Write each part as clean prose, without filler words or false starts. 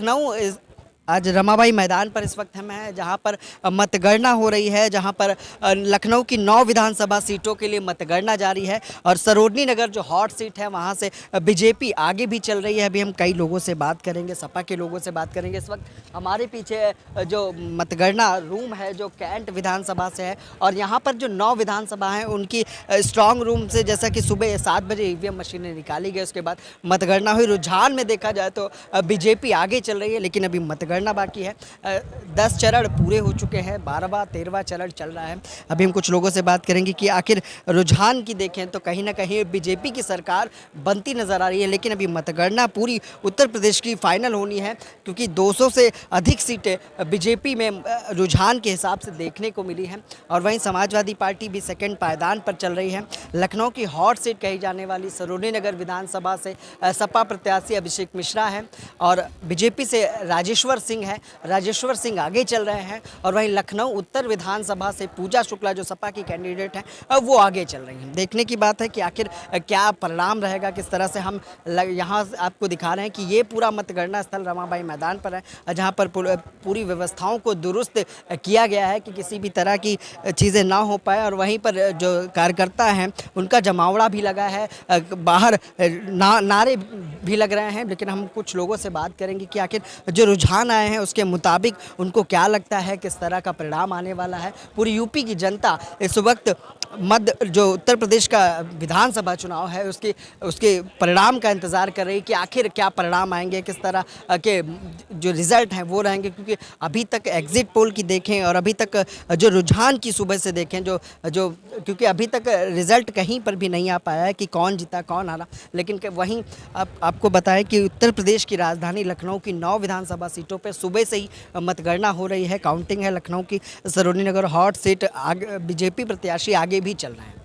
लखनऊ आज रमाबाई मैदान पर इस वक्त हम हैं जहां पर मतगणना हो रही है, जहां पर लखनऊ की 9 विधानसभा सीटों के लिए मतगणना जारी है और सरोजनी नगर जो हॉट सीट है वहां से बीजेपी आगे भी चल रही है। अभी हम कई लोगों से बात करेंगे, सपा के लोगों से बात करेंगे। इस वक्त हमारे पीछे जो मतगणना रूम है जो कैंट विधानसभा से है और यहाँ पर जो 9 विधानसभा हैं उनकी स्ट्रांग रूम से जैसा कि सुबह 7 बजे ईवीएम मशीनें निकाली गई, उसके बाद मतगणना हुई। रुझान में देखा जाए तो बीजेपी आगे चल रही है, लेकिन अभी मतगणना बाकी है। 10 चरण पूरे हो चुके हैं, 12वां 13वां चरण चल रहा है। अभी हम कुछ लोगों से बात करेंगे कि आखिर रुझान की देखें तो कहीं ना कहीं बीजेपी की सरकार बनती नजर आ रही है, लेकिन अभी मतगणना पूरी उत्तर प्रदेश की फाइनल होनी है क्योंकि 200 से अधिक सीटें बीजेपी में रुझान के हिसाब से देखने को मिली हैं। और वहीं समाजवादी पार्टी भी सेकेंड पायदान पर चल रही है। लखनऊ की हॉट सीट कही जाने वाली सरोजनी नगर विधानसभा से सपा प्रत्याशी अभिषेक मिश्रा हैं और बीजेपी से राजेश्वर सिंह है। राजेश्वर सिंह आगे चल रहे हैं और वहीं लखनऊ उत्तर विधानसभा से पूजा शुक्ला जो सपा की कैंडिडेट हैं वो आगे चल रही हैं। देखने की बात है कि आखिर क्या परिणाम रहेगा, किस तरह से हम यहाँ आपको दिखा रहे हैं कि ये पूरा मतगणना स्थल रमाबाई मैदान पर है जहाँ पर पूरी व्यवस्थाओं को दुरुस्त किया गया है कि किसी भी तरह की चीज़ें ना हो पाए। और वहीं पर जो कार्यकर्ता हैं उनका जमावड़ा भी लगा है, बाहर नारे भी लग रहे हैं। लेकिन हम कुछ लोगों से बात करेंगे कि आखिर जो रुझान आए हैं उसके मुताबिक उनको क्या लगता है, किस तरह का परिणाम आने वाला है। पूरी यूपी की जनता इस वक्त मध्य जो उत्तर प्रदेश का विधानसभा चुनाव है उसके परिणाम का इंतज़ार कर रही है कि आखिर क्या परिणाम आएंगे, किस तरह के जो रिज़ल्ट हैं वो रहेंगे। क्योंकि अभी तक एग्ज़िट पोल की देखें और अभी तक जो रुझान की सुबह से देखें जो क्योंकि अभी तक रिज़ल्ट कहीं पर भी नहीं आ पाया है कि कौन जीता कौन हारा। लेकिन वहीं आपको बताएं कि उत्तर प्रदेश की राजधानी लखनऊ की 9 विधानसभा सीटों पर सुबह से ही मतगणना हो रही है, काउंटिंग है। लखनऊ की Sarojini Nagar hot seat BJP प्रत्याशी आगे भी चल रहे हैं।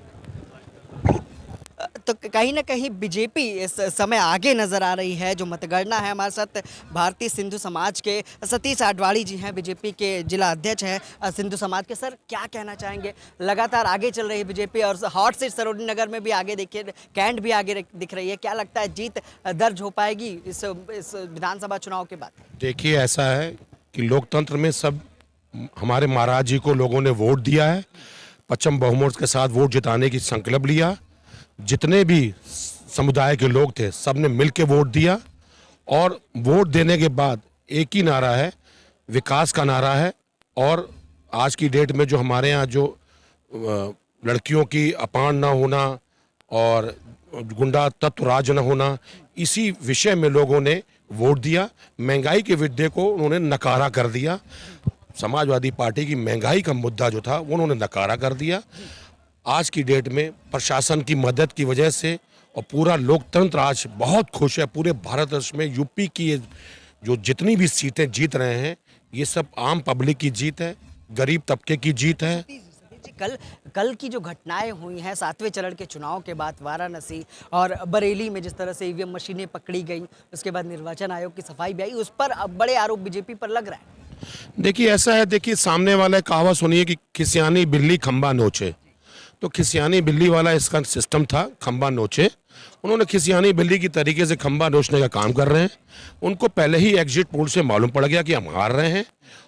तो कहीं ना कहीं बीजेपी इस समय आगे नजर आ रही है। जो मतगणना है, हमारे साथ भारतीय सिंधु समाज के सतीश आडवाणी जी हैं, बीजेपी के जिला अध्यक्ष हैं सिंधु समाज के। सर, क्या कहना चाहेंगे? लगातार आगे चल रही है बीजेपी और हॉट सीट सरोजनी नगर में भी आगे देखिए, कैंट भी आगे दिख रही है। क्या लगता है जीत दर्ज हो पाएगी इस विधानसभा चुनाव के बाद? देखिए, ऐसा है कि लोकतंत्र में सब हमारे महाराज जी को लोगों ने वोट दिया है, पश्चिम बहुमत के साथ वोट जिताने की संकल्प लिया। जितने भी समुदाय के लोग थे सब ने मिल के वोट दिया और वोट देने के बाद एक ही नारा है, विकास का नारा है। और आज की डेट में जो हमारे यहाँ जो लड़कियों की अपान ना होना और गुंडा तत्व राज न होना, इसी विषय में लोगों ने वोट दिया। महंगाई के मुद्दे को उन्होंने नकारा कर दिया। समाजवादी पार्टी की महंगाई का मुद्दा जो था वो उन्होंने नकारा कर दिया। आज की डेट में प्रशासन की मदद की वजह से और पूरा लोकतंत्र आज बहुत खुश है। पूरे भारतवर्ष में यूपी की जो जितनी भी सीटें जीत रहे हैं ये सब आम पब्लिक की जीत है, गरीब तबके की जीत है। कल की जो घटनाएं हुई हैं 7वें चरण के चुनाव के बाद वाराणसी और बरेली में, जिस तरह से ईवीएम मशीनें पकड़ी गई, उसके बाद निर्वाचन आयोग की सफाई भी आई, उस पर अब बड़े आरोप बीजेपी पर लग रहा है। देखिए, ऐसा है, देखिए सामने वाला कहावत सुनिए कि खिसियानी बिल्ली खंबा नोचे। तो खिसियानी बिल्ली वाला इसका सिस्टम था, खंबा नोचे। उन्होंने खिसियानी बिल्ली की तरीके से खंबा नोचने का काम कर रहे हैं। उनको पहले ही एग्जिट पोल से मालूम पड़ गया कि हम हार रहे हैं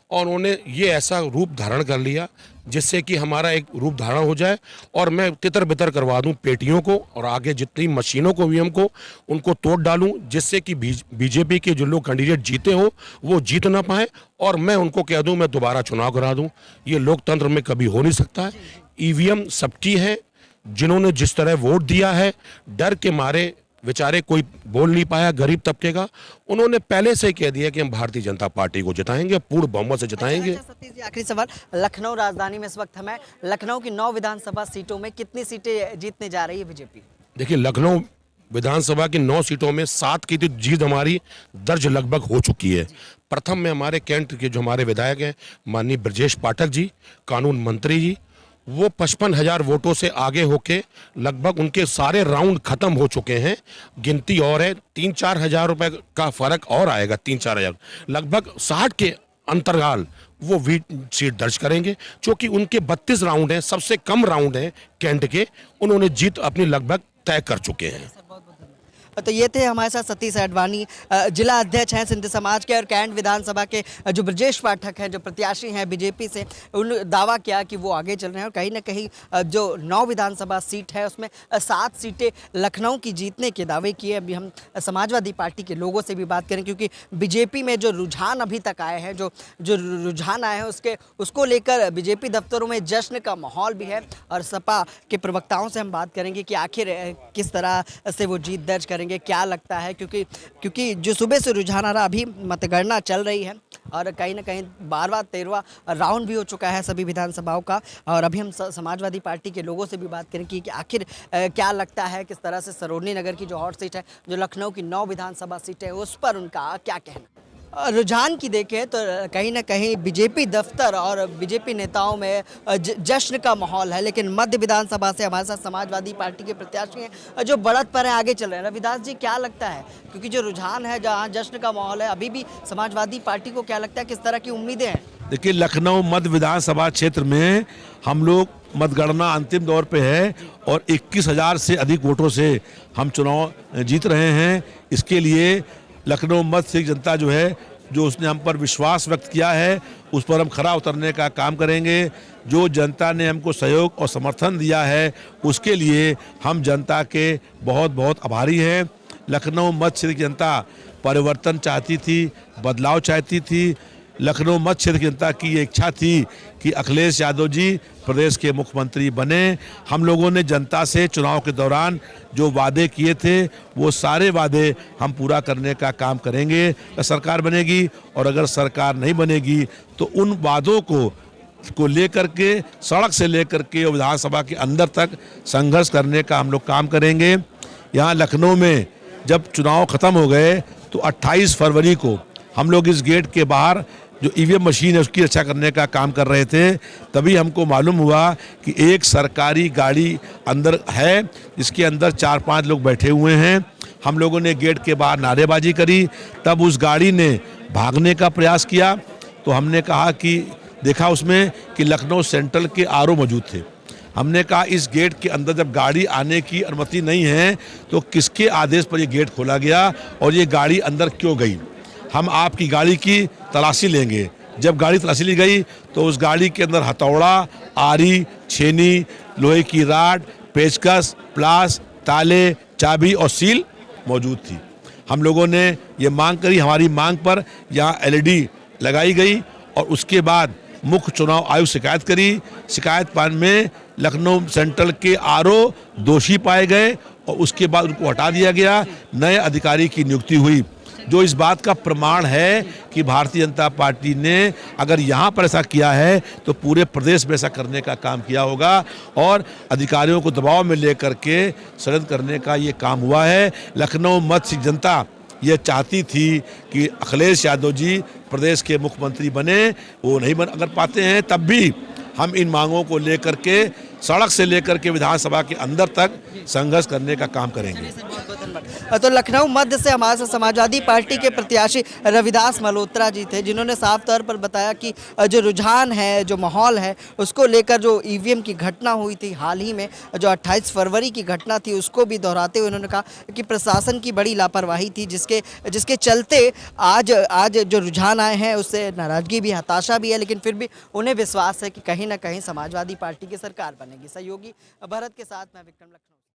और उन्होंने ये ऐसा रूप धारण कर लिया जिससे कि हमारा एक रूप धारण हो जाए और मैं तितर बितर करवा दूं पेटियों को और आगे जितनी मशीनों को ईवीएम को उनको तोड़ डालूं, जिससे कि बीजेपी के जो लोग कैंडिडेट जीते हो वो जीत ना पाए और मैं उनको कह दूं मैं दोबारा चुनाव करा दूं। ये लोकतंत्र में कभी हो नहीं सकता है। ईवीएम सबकी है, जिन्होंने जिस तरह वोट दिया है, डर के मारे बेचारे कोई बोल नहीं पाया गरीब तबके का। उन्होंने पहले से कह दिया कि हम भारतीय जनता पार्टी को जिताएंगे, पूर्ण बहुमत से जिताएंगे। सतीश जी, आखिरी सवाल, लखनऊ राजधानी में इस वक्त हमें लखनऊ की 9 विधानसभा सीटों में कितनी सीटें जीतने जा रही है बीजेपी? देखिए, लखनऊ विधानसभा की 9 सीटों में 7 की तो जीत हमारी दर्ज लगभग हो चुकी है। प्रथम में हमारे कैंट के जो हमारे विधायक हैं माननीय ब्रजेश पाठक जी, कानून मंत्री जी, वो 55,000 वोटों से आगे होके लगभग उनके सारे राउंड खत्म हो चुके हैं। गिनती और है, 3-4 हज़ार रुपए का फर्क और आएगा, 3-4 हज़ार, लगभग 60 के अंतराल वो सीट दर्ज करेंगे। क्योंकि उनके 32 राउंड हैं, सबसे कम राउंड हैं कैंट के, उन्होंने जीत अपनी लगभग तय कर चुके हैं। तो ये थे हमारे साथ सतीश अडवाणी, जिला अध्यक्ष हैं सिंधी समाज के, और कैंट विधानसभा के जो ब्रजेश पाठक हैं, जो प्रत्याशी हैं बीजेपी से, उन दावा किया कि वो आगे चल रहे हैं। और कहीं ना कहीं जो 9 विधानसभा सीट है उसमें 7 सीटें लखनऊ की जीतने के दावे किए। अभी हम समाजवादी पार्टी के लोगों से भी बात करें, क्योंकि बीजेपी में जो रुझान अभी तक आए हैं, जो रुझान आए हैं उसको लेकर बीजेपी दफ्तरों में जश्न का माहौल भी है। और सपा के प्रवक्ताओं से हम बात करेंगे कि आखिर किस तरह से वो जीत दर्ज करेंगे, क्या लगता है, क्योंकि जो सुबह से रुझान आ रहा, अभी मतगणना चल रही है और कहीं ना कहीं 12वां 13वां राउंड भी हो चुका है सभी विधानसभाओं का। और अभी हम समाजवादी पार्टी के लोगों से भी बात करेंगे कि आखिर क्या लगता है, किस तरह से सरोजनी नगर की जो हॉट सीट है, जो लखनऊ की 9 विधानसभा सीट है, उस पर उनका क्या कहना। रुझान की देखें तो कहीं ना कहीं बीजेपी दफ्तर और बीजेपी नेताओं में जश्न का माहौल है, लेकिन मध्य विधानसभा से हमारे साथ समाजवादी पार्टी के प्रत्याशी हैं जो बढ़त पर हैं, आगे चल रहे हैं। रविदास जी, क्या लगता है, क्योंकि जो रुझान है, जहां जश्न का माहौल है, अभी भी समाजवादी पार्टी को क्या लगता है, किस तरह की उम्मीदें हैं? देखिए, लखनऊ मध्य विधानसभा क्षेत्र में हम लोग मतगणना अंतिम दौर पे है और 21,000 से अधिक वोटों से हम चुनाव जीत रहे हैं। इसके लिए लखनऊ मध्य से जनता जो है, जो उसने हम पर विश्वास व्यक्त किया है, उस पर हम खरा उतरने का काम करेंगे। जो जनता ने हमको सहयोग और समर्थन दिया है, उसके लिए हम जनता के बहुत बहुत आभारी हैं। लखनऊ मध्य क्षेत्र की जनता परिवर्तन चाहती थी, बदलाव चाहती थी। लखनऊ मध्य क्षेत्र की जनता की ये इच्छा थी कि अखिलेश यादव जी प्रदेश के मुख्यमंत्री बने। हम लोगों ने जनता से चुनाव के दौरान जो वादे किए थे, वो सारे वादे हम पूरा करने का काम करेंगे। सरकार बनेगी, और अगर सरकार नहीं बनेगी तो उन वादों को लेकर के, सड़क से लेकर के विधानसभा के अंदर तक संघर्ष करने का हम लोग काम करेंगे। यहाँ लखनऊ में जब चुनाव खत्म हो गए तो 28 फरवरी को हम लोग इस गेट के बाहर जो ईवीएम मशीन है उसकी रक्षा करने का काम कर रहे थे। तभी हमको मालूम हुआ कि एक सरकारी गाड़ी अंदर है, जिसके अंदर 4-5 लोग बैठे हुए हैं। हम लोगों ने गेट के बाहर नारेबाजी करी। तब उस गाड़ी ने भागने का प्रयास किया, तो हमने कहा कि देखा उसमें कि लखनऊ सेंट्रल के आरओ मौजूद थे। हमने कहा इस गेट के अंदर जब गाड़ी आने की अनुमति नहीं है तो किसके आदेश पर ये गेट खोला गया और ये गाड़ी अंदर क्यों गई। हम आपकी गाड़ी की तलाशी लेंगे। जब गाड़ी तलाशी ली गई तो उस गाड़ी के अंदर हथौड़ा, आरी, छेनी, लोहे की राड, पेचकस, प्लास, ताले, चाबी और सील मौजूद थी। हम लोगों ने ये मांग करी। हमारी मांग पर यहाँ एलईडी लगाई गई और उसके बाद मुख्य चुनाव आयुक्त शिकायत करी। शिकायत पाने में लखनऊ सेंट्रल के आरओ दोषी पाए गए और उसके बाद उनको हटा दिया गया। नए अधिकारी की नियुक्ति हुई, जो इस बात का प्रमाण है कि भारतीय जनता पार्टी ने अगर यहाँ पर ऐसा किया है तो पूरे प्रदेश में ऐसा करने का काम किया होगा। और अधिकारियों को दबाव में लेकर के षड्यंत्र करने का ये काम हुआ है। लखनऊ मध्य जनता ये चाहती थी कि अखिलेश यादव जी प्रदेश के मुख्यमंत्री बने, वो नहीं बन अगर पाते हैं, तब भी हम इन मांगों को लेकर के सड़क से लेकर के विधानसभा के अंदर तक संघर्ष करने का काम करेंगे। तो लखनऊ मध्य से हमारे साथ समाजवादी पार्टी के प्रत्याशी रविदास मल्होत्रा जी थे, जिन्होंने साफ तौर पर बताया कि जो रुझान है, जो माहौल है, उसको लेकर जो ईवीएम की घटना हुई थी हाल ही में, जो 28 फरवरी की घटना थी, उसको भी दोहराते हुए उन्होंने कहा कि प्रशासन की बड़ी लापरवाही थी, जिसके चलते आज जो रुझान आए हैं उससे नाराजगी भी, हताशा भी है, लेकिन फिर भी उन्हें विश्वास है कि कहीं ना कहीं समाजवादी पार्टी की सरकार बनेगी। सहयोगी भरत के साथ मैं विक्रम, लखनऊ।